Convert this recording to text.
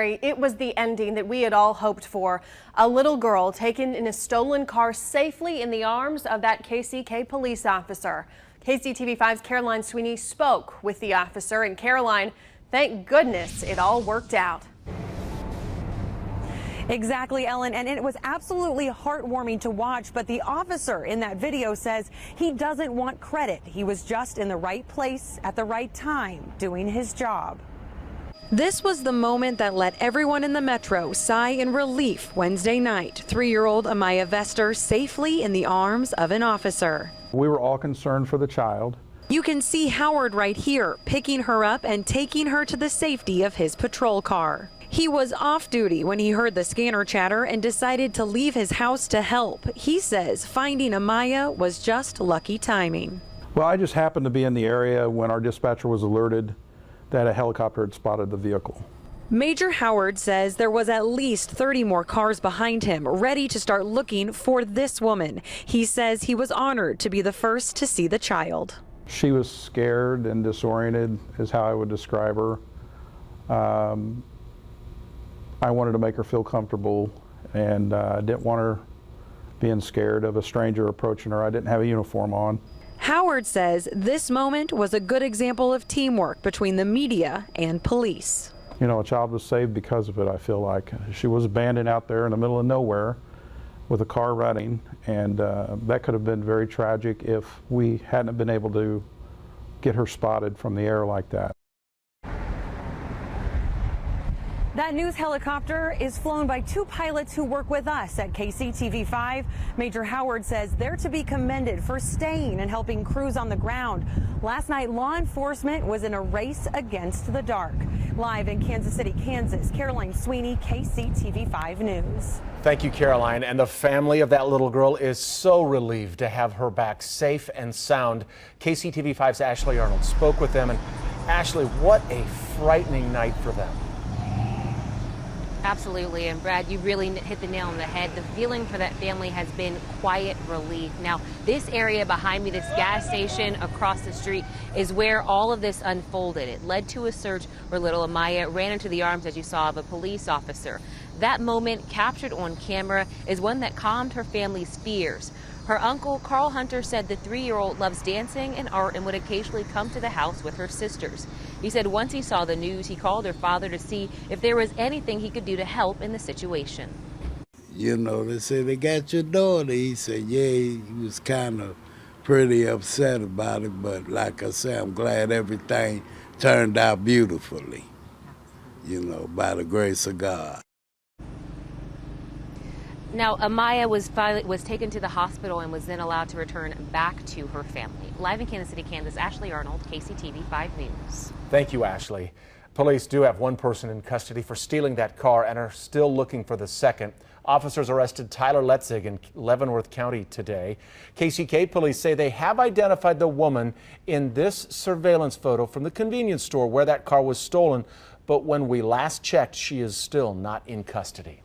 It was the ending that we had all hoped for. A little girl taken in a stolen car safely in the arms of that KCK police officer. KCTV5's Caroline Sweeney spoke with the officer, and Caroline, thank goodness it all worked out. Exactly, Ellen, and it was absolutely heartwarming to watch, but the officer in that video says he doesn't want credit. He was just in the right place at the right time doing his job. This was the moment that let everyone in the metro sigh in relief Wednesday night. 3-year-old Amaya Vester safely in the arms of an officer. We were all concerned for the child. You can see Howard right here, picking her up and taking her to the safety of his patrol car. He was off duty when he heard the scanner chatter and decided to leave his house to help. He says finding Amaya was just lucky timing. Well, I just happened to be in the area when our dispatcher was alerted that a helicopter had spotted the vehicle. Major Howard says there was at least 30 more cars behind him, ready to start looking for this woman. He says he was honored to be the first to see the child. She was scared and disoriented, is how I would describe her. I wanted to make her feel comfortable, and I didn't want her being scared of a stranger approaching her. I didn't have a uniform on. Howard says this moment was a good example of teamwork between the media and police. You know, a child was saved because of it, I feel like. She was abandoned out there in the middle of nowhere with a car running, and that could have been very tragic if we hadn't been able to get her spotted from the air like that. That news helicopter is flown by 2 pilots who work with us at KCTV5. Major Howard says they're to be commended for staying and helping crews on the ground. Last night, law enforcement was in a race against the dark. Live in Kansas City, Kansas, Caroline Sweeney, KCTV5 News. Thank you, Caroline. And the family of that little girl is so relieved to have her back safe and sound. KCTV5's Ashley Arnold spoke with them. And Ashley, what a frightening night for them. Absolutely, and Brad, you really hit the nail on the head. The feeling for that family has been quiet relief. Now, this area behind me, this gas station across the street, is where all of this unfolded. It led to a search where little Amaya ran into the arms, as you saw, of a police officer. That moment, captured on camera, is one that calmed her family's fears. Her uncle, Carl Hunter, said the 3-year-old loves dancing and art and would occasionally come to the house with her sisters. He said once he saw the news, he called her father to see if there was anything he could do to help in the situation. You know, they said, they got your daughter. He said, yeah, he was kind of pretty upset about it, but like I said, I'm glad everything turned out beautifully, you know, by the grace of God. Now, Amaya was taken to the hospital and was then allowed to return back to her family. Live in Kansas City, Kansas, Ashley Arnold, KCTV5 News. Thank you, Ashley. Police do have one person in custody for stealing that car and are still looking for the second. Officers arrested Tyler Letzig in Leavenworth County today. KCK police say they have identified the woman in this surveillance photo from the convenience store where that car was stolen. But when we last checked, she is still not in custody.